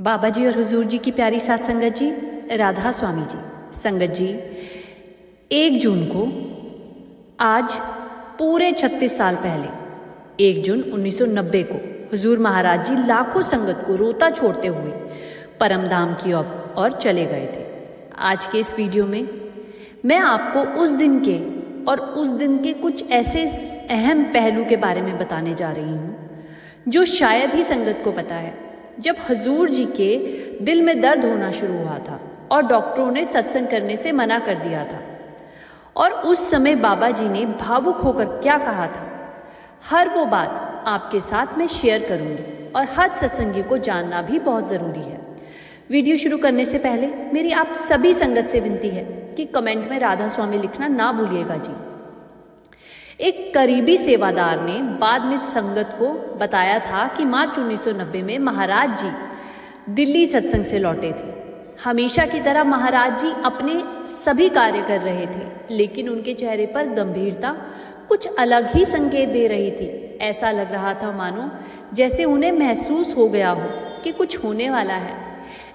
बाबा जी और हुजूर जी की प्यारी साथ संगत जी, राधा स्वामी जी। संगत जी, 1 जून को आज पूरे 36 साल पहले 1 जून 1990 को हुजूर महाराज जी लाखों संगत को रोता छोड़ते हुए परम धाम की ओर चले गए थे। आज के इस वीडियो में मैं आपको उस दिन के और उस दिन के कुछ ऐसे अहम पहलू के बारे में बताने जा रही हूँ जो शायद ही संगत को पता है। जब हुजूर जी के दिल में दर्द होना शुरू हुआ था और डॉक्टरों ने सत्संग करने से मना कर दिया था, और उस समय बाबा जी ने भावुक होकर क्या कहा था, हर वो बात आपके साथ मैं शेयर करूंगी और हर सत्संगी को जानना भी बहुत ज़रूरी है। वीडियो शुरू करने से पहले मेरी आप सभी संगत से विनती है कि कमेंट में राधा स्वामी लिखना ना भूलिएगा जी। एक करीबी सेवादार ने बाद में संगत को बताया था कि मार्च 1990 में महाराज जी दिल्ली सत्संग से लौटे थे। हमेशा की तरह महाराज जी अपने सभी कार्य कर रहे थे, लेकिन उनके चेहरे पर गंभीरता कुछ अलग ही संकेत दे रही थी। ऐसा लग रहा था मानो जैसे उन्हें महसूस हो गया हो कि कुछ होने वाला है।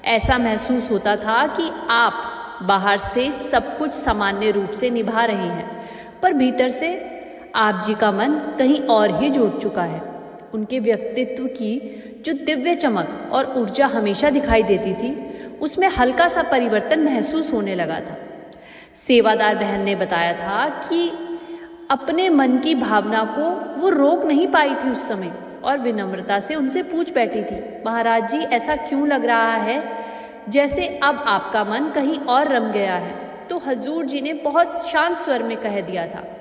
ऐसा महसूस होता था कि आप बाहर से सब कुछ सामान्य रूप से निभा रहे हैं, पर भीतर से आप जी का मन कहीं और ही जुड़ चुका है। उनके व्यक्तित्व की जो दिव्य चमक और ऊर्जा हमेशा दिखाई देती थी, उसमें हल्का सा परिवर्तन महसूस होने लगा था। सेवादार बहन ने बताया था कि अपने मन की भावना को वो रोक नहीं पाई थी उस समय, और विनम्रता से उनसे पूछ बैठी थी, महाराज जी ऐसा क्यों लग रहा है जैसे अब आपका मन कहीं और रम गया है? तो हुजूर जी ने बहुत शांत स्वर में कह दिया था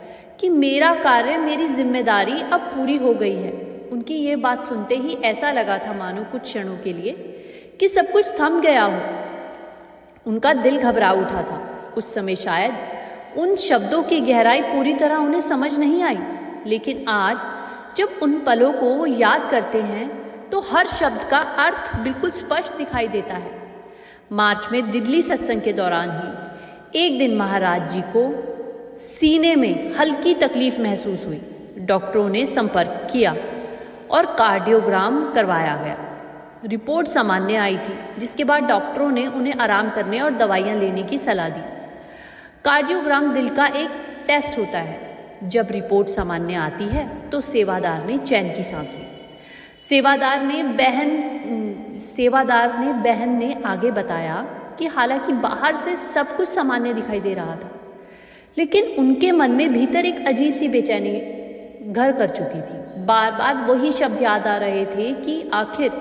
कि मेरा कार्य, मेरी जिम्मेदारी अब पूरी हो गई है। उनकी ये बात सुनते ही ऐसा लगा था मानो कुछ क्षणों के लिए कि सब कुछ थम गया हो। उनका दिल घबरा उठा था। उस समय शायद उन शब्दों की गहराई पूरी तरह उन्हें समझ नहीं आई, लेकिन आज जब उन पलों को वो याद करते हैं तो हर शब्द का अर्थ बिल्कुल स्पष्ट दिखाई देता है। मार्च में दिल्ली सत्संग के दौरान ही एक दिन महाराज जी को सीने में हल्की तकलीफ महसूस हुई। डॉक्टरों ने संपर्क किया और कार्डियोग्राम करवाया गया। रिपोर्ट सामान्य आई थी, जिसके बाद डॉक्टरों ने उन्हें आराम करने और दवाइयां लेने की सलाह दी। कार्डियोग्राम दिल का एक टेस्ट होता है। जब रिपोर्ट सामान्य आती है तो सेवादार ने चैन की सांस ली। सेवादार ने बहन ने आगे बताया कि हालांकि बाहर से सब कुछ सामान्य दिखाई दे रहा था, लेकिन उनके मन में भीतर एक अजीब सी बेचैनी घर कर चुकी थी। बार बार वही शब्द याद आ रहे थे कि आखिर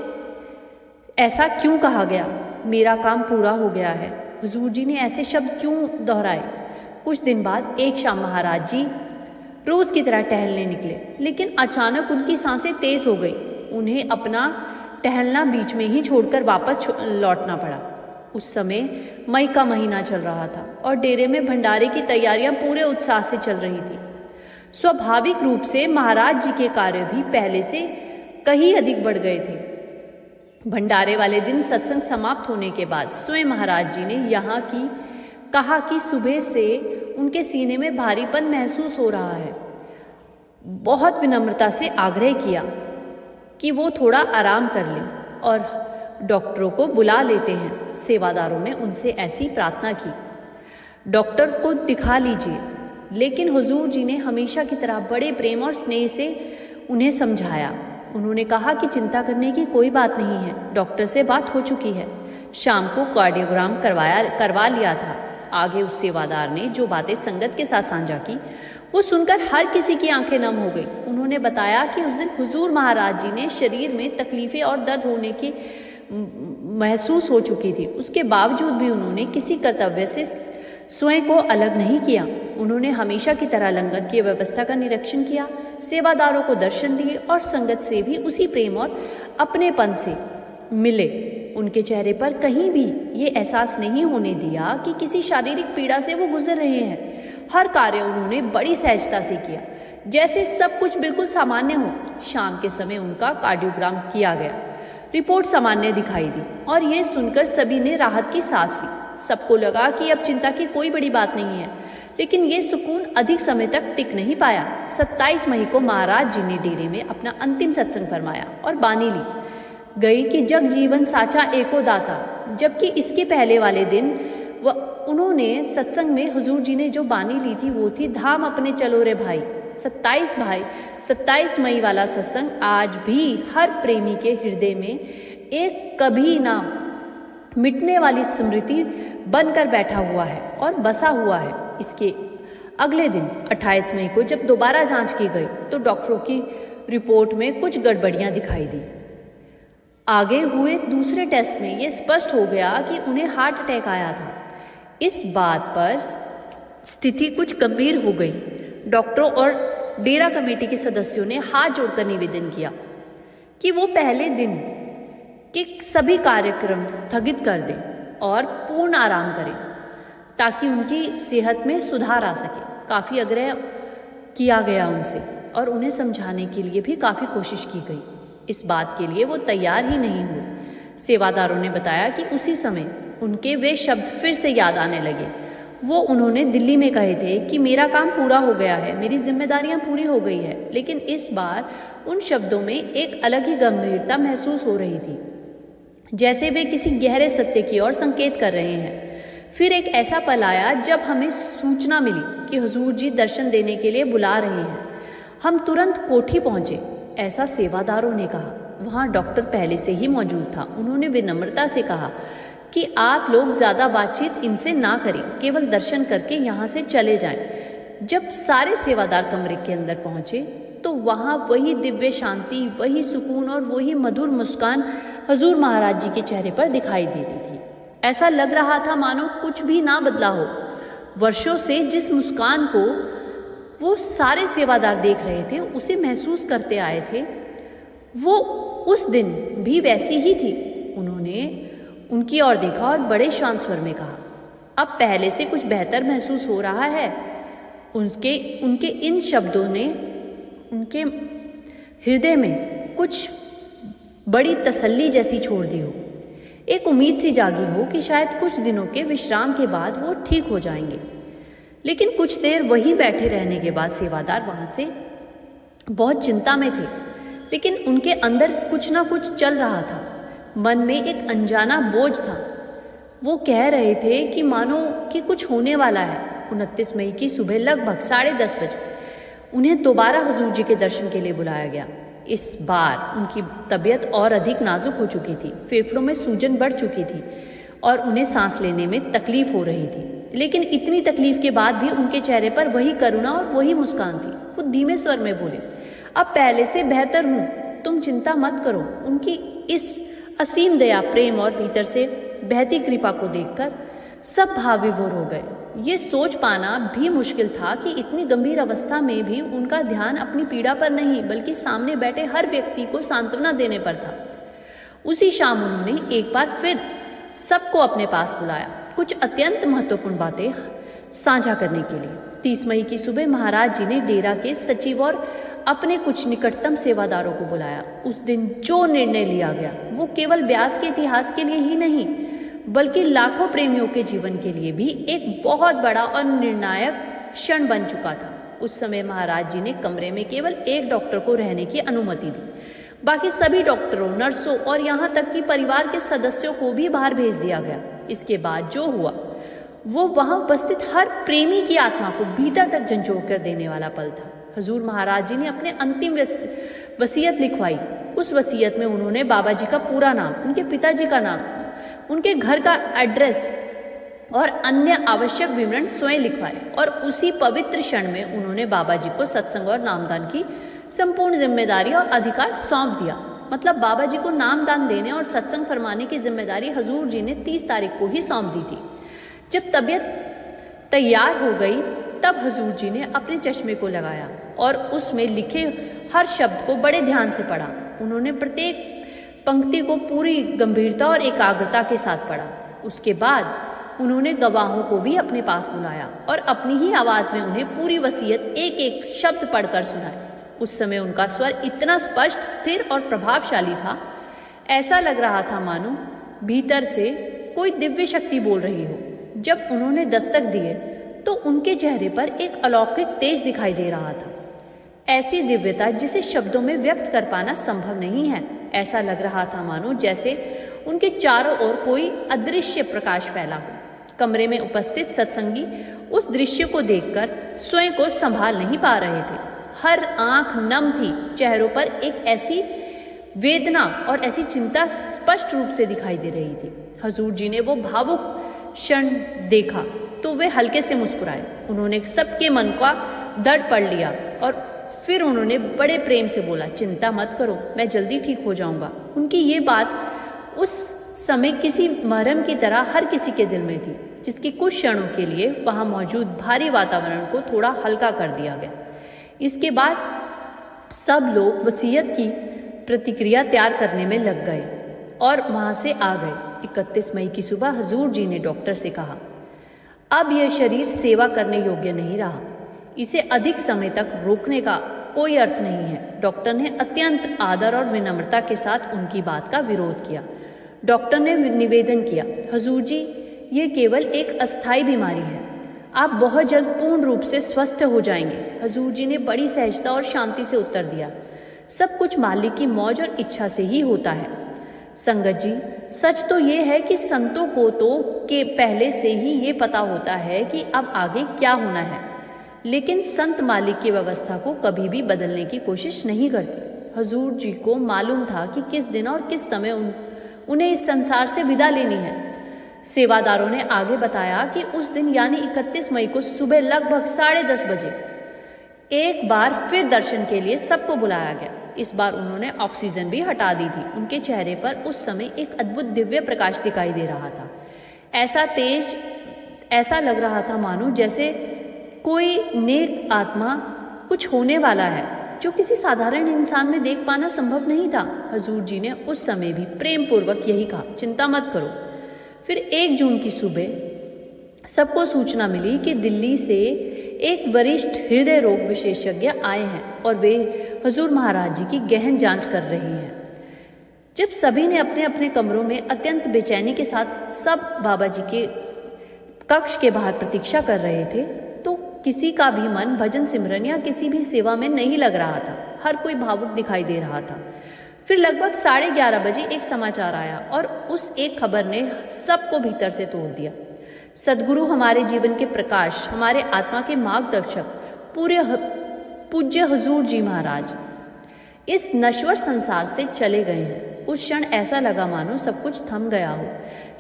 ऐसा क्यों कहा गया, मेरा काम पूरा हो गया है। हुजूर जी ने ऐसे शब्द क्यों दोहराए? कुछ दिन बाद एक शाम महाराज जी रोज की तरह टहलने निकले, लेकिन अचानक उनकी सांसें तेज हो गई। उन्हें अपना टहलना बीच में ही छोड़कर वापस लौटना पड़ा। उस समय मई का महीना चल रहा था और डेरे में भंडारे की तैयारियां पूरे उत्साह से चल रही थी। स्वाभाविक रूप से महाराज जी के कार्य भी पहले से कहीं अधिक बढ़ गए थे। भंडारे वाले दिन सत्संग समाप्त होने के बाद स्वयं महाराज जी ने कहा कि सुबह से उनके सीने में भारीपन महसूस हो रहा है। बहुत विनम्रता से आग्रह किया कि वो थोड़ा आराम कर लें और डॉक्टरों को बुला लेते हैं। सेवादारों ने उनसे ऐसी प्रार्थना की, डॉक्टर को दिखा लीजिए। लेकिन हुजूर जी ने हमेशा की तरह बड़े प्रेम और स्नेह से उन्हें समझाया। उन्होंने कहा कि चिंता करने की कोई बात नहीं है, डॉक्टर से बात हो चुकी है। शाम को कार्डियोग्राम करवा लिया था। आगे उस सेवादार ने जो बातें संगत के साथ साझा की, वो सुनकर हर किसी की आंखें नम हो गई। उन्होंने बताया कि उस दिन हुजूर महाराज जी ने शरीर में तकलीफें और दर्द होने की महसूस हो चुकी थी। उसके बावजूद भी उन्होंने किसी कर्तव्य से स्वयं को अलग नहीं किया। उन्होंने हमेशा की तरह लंगर की व्यवस्था का निरीक्षण किया, सेवादारों को दर्शन दिए और संगत से भी उसी प्रेम और अपनेपन से मिले। उनके चेहरे पर कहीं भी ये एहसास नहीं होने दिया कि किसी शारीरिक पीड़ा से वो गुजर रहे हैं। हर कार्य उन्होंने बड़ी सहजता से किया, जैसे सब कुछ बिल्कुल सामान्य हो। शाम के समय उनका कार्डियोग्राम किया गया। रिपोर्ट सामान्य दिखाई दी और ये सुनकर सभी ने राहत की सांस ली। सबको लगा कि अब चिंता की कोई बड़ी बात नहीं है, लेकिन ये सुकून अधिक समय तक टिक नहीं पाया। 27 मई को महाराज जी ने डेरे में अपना अंतिम सत्संग फरमाया और बानी ली। गई कि जग जीवन साचा एको दाता। जबकि इसके पहले वाले दिन उन्होंने सत्संग में हुजूर जी ने जो बानी ली थी वो थी, धाम अपने चलो रे भाई। 27 मई वाला सत्संग आज भी हर प्रेमी के हृदय में एक कभी ना मिटने वाली स्मृति बनकर बैठा हुआ है और बसा हुआ है। इसके अगले दिन 28 मई को जब दोबारा जांच की गई तो डॉक्टरों की रिपोर्ट में कुछ गड़बड़ियां दिखाई दी। आगे हुए दूसरे टेस्ट में ये स्पष्ट हो गया कि उन्हें हार्ट अटैक आया था। इस बात पर स्थिति कुछ गंभीर हो गई। डॉक्टरों और डेरा कमेटी के सदस्यों ने हाथ जोड़कर निवेदन किया कि वो पहले दिन के सभी कार्यक्रम स्थगित कर दें और पूर्ण आराम करें ताकि उनकी सेहत में सुधार आ सके। काफ़ी आग्रह किया गया उनसे और उन्हें समझाने के लिए भी काफ़ी कोशिश की गई। इस बात के लिए वो तैयार ही नहीं हुए। सेवादारों ने बताया कि उसी समय उनके वे शब्द फिर से याद आने लगे। वो उन्होंने दिल्ली में कहे थे कि मेरा काम पूरा हो गया है, मेरी जिम्मेदारियां पूरी हो गई है। लेकिन इस बार उन शब्दों में एक अलग ही गंभीरता महसूस हो रही थी, जैसे वे किसी गहरे सत्य की ओर संकेत कर रहे हैं। फिर एक ऐसा पल आया जब हमें सूचना मिली कि हुजूर जी दर्शन देने के लिए बुला रहे हैं। हम तुरंत कोठी पहुंचे, ऐसा सेवादारों ने कहा। वहाँ डॉक्टर पहले से ही मौजूद था। उन्होंने विनम्रता से कहा कि आप लोग ज़्यादा बातचीत इनसे ना करें, केवल दर्शन करके यहाँ से चले जाएं। जब सारे सेवादार कमरे के अंदर पहुँचे तो वहाँ वही दिव्य शांति, वही सुकून और वही मधुर मुस्कान हुजूर महाराज जी के चेहरे पर दिखाई दे रही थी। ऐसा लग रहा था मानो कुछ भी ना बदला हो। वर्षों से जिस मुस्कान को वो सारे सेवादार देख रहे थे, उसे महसूस करते आए थे, वो उस दिन भी वैसी ही थी। उन्होंने उनकी ओर देखा और बड़े शांत स्वर में कहा, अब पहले से कुछ बेहतर महसूस हो रहा है। उनके इन शब्दों ने उनके हृदय में कुछ बड़ी तसल्ली जैसी छोड़ दी हो। एक उम्मीद सी जागी हो कि शायद कुछ दिनों के विश्राम के बाद वो ठीक हो जाएंगे। लेकिन कुछ देर वहीं बैठे रहने के बाद सेवादार वहाँ से बहुत चिंता में थे, लेकिन उनके अंदर कुछ ना कुछ चल रहा था। मन में एक अनजाना बोझ था। वो कह रहे थे कि मानो कि कुछ होने वाला है। 29 मई की सुबह लगभग 10:30 बजे उन्हें दोबारा हुजूर जी के दर्शन के लिए बुलाया गया। इस बार उनकी तबीयत और अधिक नाजुक हो चुकी थी। फेफड़ों में सूजन बढ़ चुकी थी और उन्हें सांस लेने में तकलीफ हो रही थी। लेकिन इतनी तकलीफ के बाद भी उनके चेहरे पर वही करुणा और वही मुस्कान थी। वो धीमे स्वर में बोले, अब पहले से बेहतर हूँ, तुम चिंता मत करो। उनकी इस असीम दया, प्रेम और भीतर से बहती कृपा को देखकर सब भाव विभोर हो गए। ये सोच पाना भी मुश्किल था कि इतनी गंभीर अवस्था में भी उनका ध्यान अपनी पीड़ा पर नहीं बल्कि सामने बैठे हर व्यक्ति को सांत्वना देने पर था। उसी शाम उन्होंने एक बार फिर सबको अपने पास बुलाया, कुछ अत्यंत महत्वपूर्ण बातें साझा करने के लिए। 30 मई की सुबह महाराज जी ने डेरा के सचिव और अपने कुछ निकटतम सेवादारों को बुलाया। उस दिन जो निर्णय लिया गया वो केवल ब्यास के इतिहास के लिए ही नहीं बल्कि लाखों प्रेमियों के जीवन के लिए भी एक बहुत बड़ा और निर्णायक क्षण बन चुका था। उस समय महाराज जी ने कमरे में केवल एक डॉक्टर को रहने की अनुमति दी। बाकी सभी डॉक्टरों, नर्सों और यहाँ तक कि परिवार के सदस्यों को भी बाहर भेज दिया गया। इसके बाद जो हुआ वो वहाँ उपस्थित हर प्रेमी की आत्मा को भीतर तक झंझोड़ कर देने वाला पल था। हुजूर महाराज जी ने अपने अंतिम वसीयत लिखवाई। उस वसीयत में उन्होंने बाबा जी का पूरा नाम, उनके पिताजी का नाम, उनके घर का एड्रेस और अन्य आवश्यक विवरण स्वयं लिखवाए और उसी पवित्र क्षण में उन्होंने बाबा जी को सत्संग और नामदान की संपूर्ण जिम्मेदारी और अधिकार सौंप दिया। मतलब बाबा जी को नामदान देने और सत्संग फरमाने की जिम्मेदारी हुजूर जी ने 30 तारीख को ही सौंप दी थी। जब तबीयत तैयार हो गई तब हुजूर जी ने अपने चश्मे को लगाया और उसमें लिखे हर शब्द को बड़े ध्यान से पढ़ा। उन्होंने प्रत्येक पंक्ति को पूरी गंभीरता और एकाग्रता के साथ पढ़ा। उसके बाद उन्होंने गवाहों को भी अपने पास बुलाया और अपनी ही आवाज़ में उन्हें पूरी वसीयत एक एक शब्द पढ़कर सुनाए। उस समय उनका स्वर इतना स्पष्ट, स्थिर और प्रभावशाली था, ऐसा लग रहा था मानो भीतर से कोई दिव्य शक्ति बोल रही हो। जब उन्होंने दस्तक दिए तो उनके चेहरे पर एक अलौकिक तेज दिखाई दे रहा था, ऐसी दिव्यता जिसे शब्दों में व्यक्त कर पाना संभव नहीं है। ऐसा लग रहा था मानो जैसे उनके चारों ओर कोई अदृश्य प्रकाश फैला हो। कमरे में उपस्थित सत्संगी उस दृश्य को देखकर स्वयं को संभाल नहीं पा रहे थे। हर आंख नम थी, चेहरों पर एक ऐसी वेदना और ऐसी चिंता स्पष्ट रूप से दिखाई दे रही थी। हजूर जी ने वो भावुक क्षण देखा तो वे हल्के से मुस्कुराए। उन्होंने सबके मन का दर्द पढ़ लिया और फिर उन्होंने बड़े प्रेम से बोला, चिंता मत करो, मैं जल्दी ठीक हो जाऊंगा। उनकी ये बात उस समय किसी मरहम की तरह हर किसी के दिल में थी, जिसकी कुछ क्षणों के लिए वहां मौजूद भारी वातावरण को थोड़ा हल्का कर दिया गया। इसके बाद सब लोग वसीयत की प्रतिक्रिया तैयार करने में लग गए और वहां से आ गए। 31 मई की सुबह हजूर जी ने डॉक्टर से कहा, अब यह शरीर सेवा करने योग्य नहीं रहा, इसे अधिक समय तक रोकने का कोई अर्थ नहीं है। डॉक्टर ने अत्यंत आदर और विनम्रता के साथ उनकी बात का विरोध किया। डॉक्टर ने निवेदन किया, हजूर जी, ये केवल एक अस्थायी बीमारी है, आप बहुत जल्द पूर्ण रूप से स्वस्थ हो जाएंगे। हजूर जी ने बड़ी सहजता और शांति से उत्तर दिया, सब कुछ मालिक की मौज और इच्छा से ही होता है। संगत जी, सच तो ये है कि संतों को तो के पहले से ही ये पता होता है कि अब आगे क्या होना है, लेकिन संत मालिक की व्यवस्था को कभी भी बदलने की कोशिश नहीं करते। हजूर जी को मालूम था कि किस दिन और किस समय उन्हें इस संसार से विदा लेनी है। सेवादारों ने आगे बताया कि उस दिन यानी 31 मई को सुबह लगभग 10:30 बजे एक बार फिर दर्शन के लिए सबको बुलाया गया। इस बार उन्होंने ऑक्सीजन भी हटा दी थी। उनके चेहरे पर उस समय एक अद्भुत दिव्य प्रकाश दिखाई दे रहा था, ऐसा तेज, ऐसा लग रहा था मानो जैसे कोई नेक आत्मा कुछ होने वाला है जो किसी साधारण इंसान में देख पाना संभव नहीं था। हजूर जी ने उस समय भी प्रेम पूर्वक यही कहा, चिंता मत करो। फिर 1 जून की सुबह सबको सूचना मिली कि दिल्ली से एक वरिष्ठ हृदय रोग विशेषज्ञ आए हैं और वे हजूर महाराज जी की गहन जांच कर रहे हैं। जब सभी ने अपने अपने कमरों में अत्यंत बेचैनी के साथ सब बाबा जी के कक्ष के बाहर प्रतीक्षा कर रहे थे, तो किसी का भी मन भजन सिमरन या किसी भी सेवा में नहीं लग रहा था। हर कोई भावुक दिखाई दे रहा था। फिर लगभग 11:30 बजे एक समाचार आया और उस एक खबर ने सबको भीतर से तोड़ दिया। सदगुरु हमारे जीवन के प्रकाश, हमारे आत्मा के मार्गदर्शक, पूज्य हजूर जी महाराज इस नश्वर संसार से चले गए हैं। उस क्षण ऐसा लगा मानो सब कुछ थम गया हो,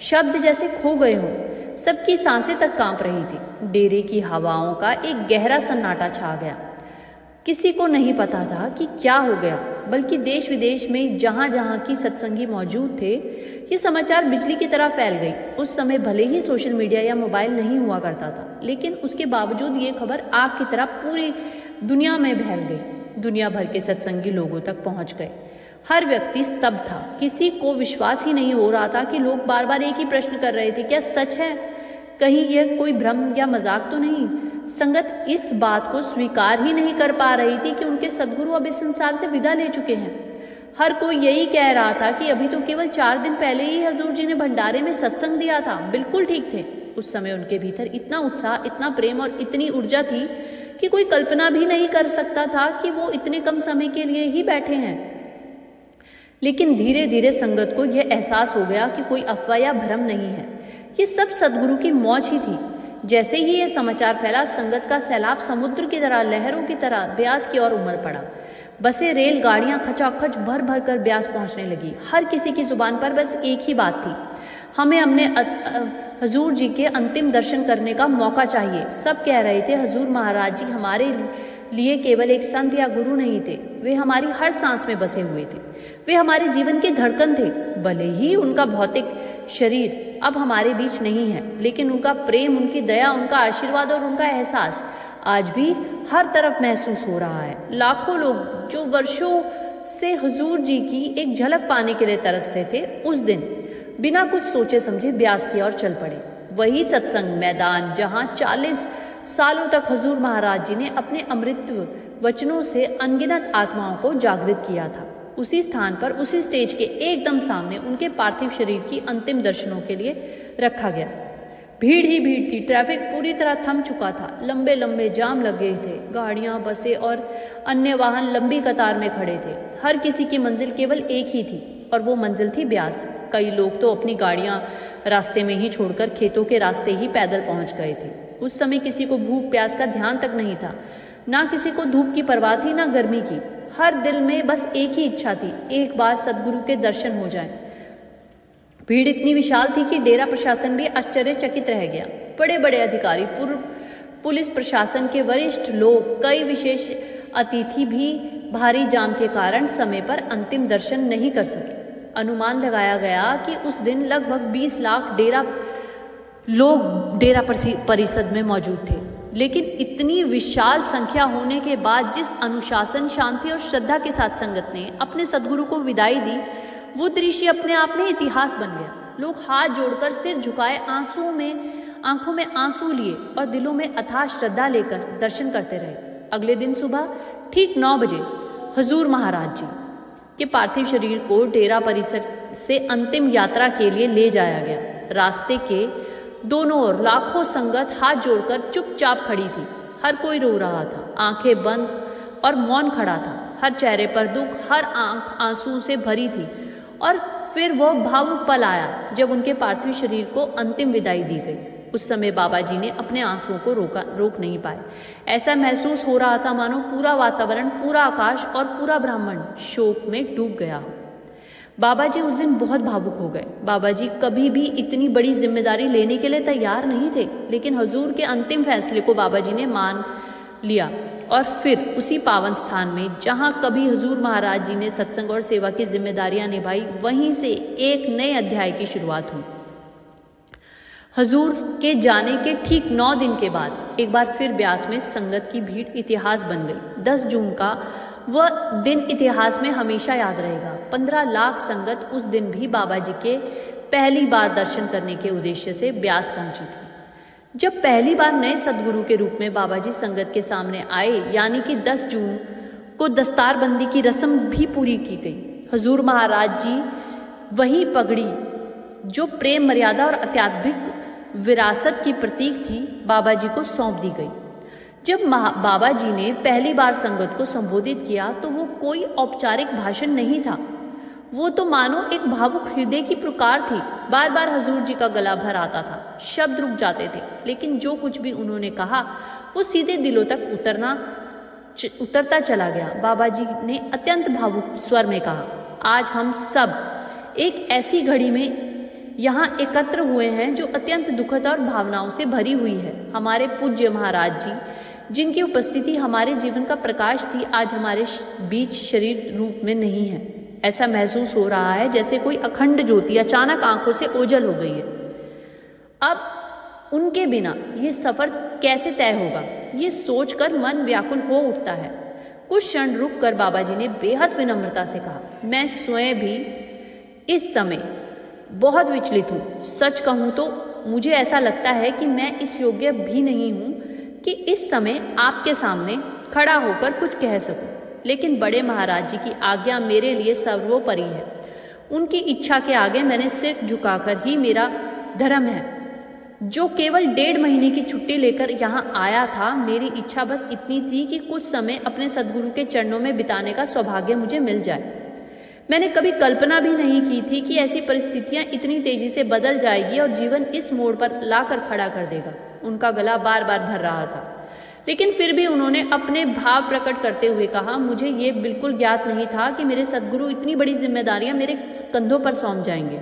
शब्द जैसे खो गए हो, सबकी सांसें तक कांप रही थी। डेरे की हवाओं का एक गहरा सन्नाटा छा गया। किसी को नहीं पता था कि क्या हो गया, बल्कि देश विदेश में जहाँ जहाँ की सत्संगी मौजूद थे, ये समाचार बिजली की तरह फैल गई। उस समय भले ही सोशल मीडिया या मोबाइल नहीं हुआ करता था, लेकिन उसके बावजूद ये खबर आग की तरह पूरी दुनिया में फैल गई। दुनिया भर के सत्संगी लोगों तक पहुंच गए। हर व्यक्ति स्तब्ध था। किसी को विश्वास ही नहीं हो रहा था कि लोग बार बार एक ही प्रश्न कर रहे थे, क्या सच है? कहीं यह कोई भ्रम या मजाक तो नहीं? संगत इस बात को स्वीकार ही नहीं कर पा रही थी कि उनके सदगुरु अब इस संसार से विदा ले चुके हैं। हर कोई यही कह रहा था कि अभी तो केवल 4 दिन पहले ही हजूर जी ने भंडारे में सत्संग दिया था, बिल्कुल ठीक थे। उस समय उनके भीतर इतना उत्साह, इतना प्रेम और इतनी ऊर्जा थी कि कोई कल्पना भी नहीं कर सकता था कि वो इतने कम समय के लिए ही बैठे हैं। लेकिन धीरे धीरे संगत को यह एहसास हो गया कि कोई अफवाह या भ्रम नहीं है, ये सब सदगुरु की मौज ही थी। जैसे ही ये समाचार फैला, संगत का सैलाब समुद्र की तरह, लहरों की तरह ब्यास की ओर उमड़ पड़ा। बसें, रेलगाड़ियां खचाखच भर भर कर ब्यास पहुंचने लगी। हर किसी की जुबान पर बस एक ही बात थी, हमें अपने हजूर जी के अंतिम दर्शन करने का मौका चाहिए। सब कह रहे थे, हजूर महाराज जी हमारे लिए केवल एक संत या गुरु नहीं थे, वे हमारी हर सांस में बसे हुए थे, वे हमारे जीवन की धड़कन थे। भले ही उनका भौतिक शरीर अब हमारे बीच नहीं है, लेकिन उनका प्रेम, उनकी दया, उनका आशीर्वाद और उनका एहसास आज भी हर तरफ महसूस हो रहा है। लाखों लोग जो वर्षों से हुजूर जी की एक झलक पाने के लिए तरसते थे, उस दिन बिना कुछ सोचे समझे ब्यास की ओर चल पड़े। वही सत्संग मैदान जहां 40 सालों तक हुजूर महाराज जी ने अपने अमृत वचनों से अनगिनत आत्माओं को जागृत किया था, उसी स्थान पर, उसी स्टेज के एकदम सामने उनके पार्थिव शरीर की अंतिम दर्शनों के लिए रखा गया। भीड़ ही भीड़ थी, ट्रैफिक पूरी तरह थम चुका था, लंबे लंबे जाम लग गए थे, गाड़ियां, बसें और अन्य वाहन लंबी कतार में खड़े थे। हर किसी की मंजिल केवल एक ही थी और वो मंजिल थी ब्यास। कई लोग तो अपनी गाड़ियां रास्ते में ही छोड़कर खेतों के रास्ते ही पैदल पहुंच गए थे। उस समय किसी को भूख प्यास का ध्यान तक नहीं था, ना किसी को धूप की परवाह थी ना गर्मी की। हर दिल में बस एक ही इच्छा थी, एक बार सदगुरु के दर्शन हो जाएं। भीड़ इतनी विशाल थी कि डेरा प्रशासन भी आश्चर्यचकित रह गया। बड़े बड़े अधिकारी, पुलिस प्रशासन के वरिष्ठ लोग, कई विशेष अतिथि भी भारी जाम के कारण समय पर अंतिम दर्शन नहीं कर सके। अनुमान लगाया गया कि उस दिन लगभग 20 लाख लोग डेरा परिषद में मौजूद थे। लेकिन इतनी विशाल संख्या होने के बाद जिस अनुशासन, शांति और श्रद्धा के साथ संगत ने अपने सदगुरु को विदाई दी, वो दृश्य अपने आप में इतिहास बन गया। लोग हाथ जोड़कर सिर झुकाए, आंखों में आंसू लिए और दिलों में अथाह श्रद्धा लेकर दर्शन करते रहे। अगले दिन सुबह ठीक 9 बजे हुजूर महाराज जी के पार्थिव शरीर को डेरा परिसर से अंतिम यात्रा के लिए ले जाया गया। रास्ते के दोनों ओर लाखों संगत हाथ जोड़कर चुपचाप खड़ी थी। हर कोई रो रहा था, आंखें बंद और मौन खड़ा था। हर चेहरे पर दुख, हर आंख आंसू से भरी थी। और फिर वह भावुक पल आया जब उनके पार्थिव शरीर को अंतिम विदाई दी गई। उस समय बाबा जी ने अपने आंसुओं को रोक नहीं पाए। ऐसा महसूस हो रहा था मानो पूरा वातावरण, पूरा आकाश और पूरा ब्रह्मांड शोक में डूब गया हो। बाबा जी उस दिन बहुत भावुक हो गए। बाबा जी कभी भी इतनी बड़ी जिम्मेदारी लेने के लिए तैयार नहीं थे, लेकिन हुजूर के अंतिम फैसले को बाबा जी ने मान लिया। और फिर उसी पावन स्थान में जहाँ कभी हुजूर महाराज जी ने सत्संग और सेवा की जिम्मेदारियां निभाई, वहीं से एक नए अध्याय की शुरुआत हुई। हुजूर के जाने के ठीक 9 दिन के बाद एक बार फिर ब्यास में संगत की भीड़ इतिहास बन गई। 10 जून का वह दिन इतिहास में हमेशा याद रहेगा। 15 लाख संगत उस दिन भी बाबा जी के पहली बार दर्शन करने के उद्देश्य से ब्यास पहुंची थी। जब पहली बार नए सदगुरु के रूप में बाबा जी संगत के सामने आए, यानी कि 10 जून को दस्तारबंदी की रस्म भी पूरी की गई। हुजूर महाराज जी वही पगड़ी जो प्रेम, मर्यादा और आध्यात्मिक विरासत की प्रतीक थी, बाबा जी को सौंप दी गई। जब बाबा जी ने पहली बार संगत को संबोधित किया तो वो कोई औपचारिक भाषण नहीं था, वो तो मानो एक भावुक हृदय की पुकार थी। बार बार हुजूर जी का गला भर आता था, शब्द रुक जाते थे, लेकिन जो कुछ भी उन्होंने कहा वो सीधे दिलों तक उतरता चला गया। बाबा जी ने अत्यंत भावुक स्वर में कहा, आज हम सब एक ऐसी घड़ी में यहाँ एकत्र हुए हैं जो अत्यंत दुखद और भावनाओं से भरी हुई है। हमारे पूज्य महाराज जी, जिनकी उपस्थिति हमारे जीवन का प्रकाश थी, आज हमारे बीच शरीर रूप में नहीं है। ऐसा महसूस हो रहा है जैसे कोई अखंड ज्योति अचानक आंखों से ओझल हो गई है। अब उनके बिना ये सफर कैसे तय होगा, ये सोचकर मन व्याकुल हो उठता है। कुछ क्षण रुक कर बाबा जी ने बेहद विनम्रता से कहा, मैं स्वयं भी इस समय बहुत विचलित हूँ। सच कहूँ तो मुझे ऐसा लगता है कि मैं इस योग्य भी नहीं हूँ कि इस समय आपके सामने खड़ा होकर कुछ कह सकूँ, लेकिन बड़े महाराज जी की आज्ञा मेरे लिए सर्वोपरि है। उनकी इच्छा के आगे मैंने सिर झुकाकर ही मेरा धर्म है। जो केवल 1.5 महीने की छुट्टी लेकर यहाँ आया था, मेरी इच्छा बस इतनी थी कि कुछ समय अपने सदगुरु के चरणों में बिताने का सौभाग्य मुझे मिल जाए। मैंने कभी कल्पना भी नहीं की थी कि ऐसी परिस्थितियां इतनी तेजी से बदल जाएगी और जीवन इस मोड़ पर लाकर खड़ा कर देगा। उनका गला बार बार भर रहा था, लेकिन फिर भी उन्होंने अपने भाव प्रकट करते हुए कहा, मुझे ये बिल्कुल ज्ञात नहीं था कि मेरे सदगुरु इतनी बड़ी जिम्मेदारियां मेरे कंधों पर सौंप जाएंगे।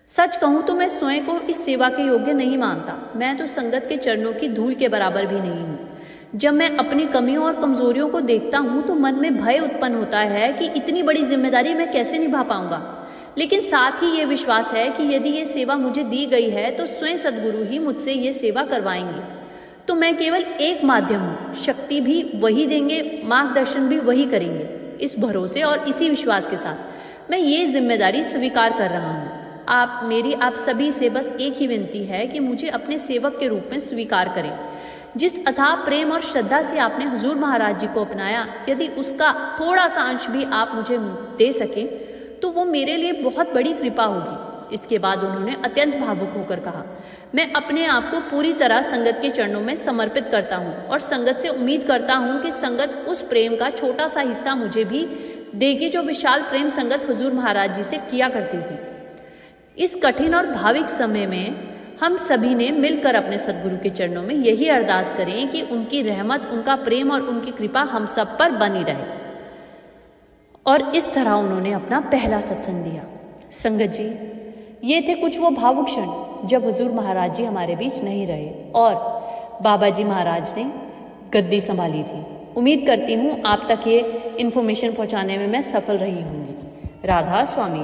सच कहूँ तो मैं स्वयं को इस सेवा के योग्य नहीं मानता। मैं तो संगत के चरणों की धूल के बराबर भी नहीं हूँ। जब मैं अपनी कमियों और कमजोरियों को देखता हूँ तो मन में भय उत्पन्न होता है कि इतनी बड़ी जिम्मेदारी मैं कैसे निभा पाऊंगा। लेकिन साथ ही ये विश्वास है कि यदि ये सेवा मुझे दी गई है तो स्वयं सदगुरु ही मुझसे ये सेवा करवाएंगे। तो मैं केवल एक माध्यम हूँ, शक्ति भी वही देंगे, मार्गदर्शन भी वही करेंगे। इस भरोसे और इसी विश्वास के साथ मैं ये जिम्मेदारी स्वीकार कर रहा हूँ। मेरी आप सभी से बस एक ही विनती है कि मुझे अपने सेवक के रूप में स्वीकार करें। जिस अथाह प्रेम और श्रद्धा से आपने हुजूर महाराज जी को अपनाया, यदि उसका थोड़ा सा अंश भी आप मुझे दे सकें तो वो मेरे लिए बहुत बड़ी कृपा होगी। इसके बाद उन्होंने अत्यंत भावुक होकर कहा, मैं अपने आप को पूरी तरह संगत के चरणों में समर्पित करता हूँ और संगत से उम्मीद करता हूँ कि संगत उस प्रेम का छोटा सा हिस्सा मुझे भी देगी जो विशाल प्रेम संगत हुजूर महाराज जी से किया करती थी। इस कठिन और भाविक समय में हम सभी ने मिलकर अपने सदगुरु के चरणों में यही अरदास करें कि उनकी रहमत, उनका प्रेम और उनकी कृपा हम सब पर बनी रहे। और इस तरह उन्होंने अपना पहला सत्संग दिया। संगत जी, ये थे कुछ वो भावुक क्षण जब हुजूर महाराज जी हमारे बीच नहीं रहे और बाबा जी महाराज ने गद्दी संभाली थी। उम्मीद करती हूँ आप तक ये इन्फॉर्मेशन पहुँचाने में मैं सफल रही होंगी। राधा स्वामी।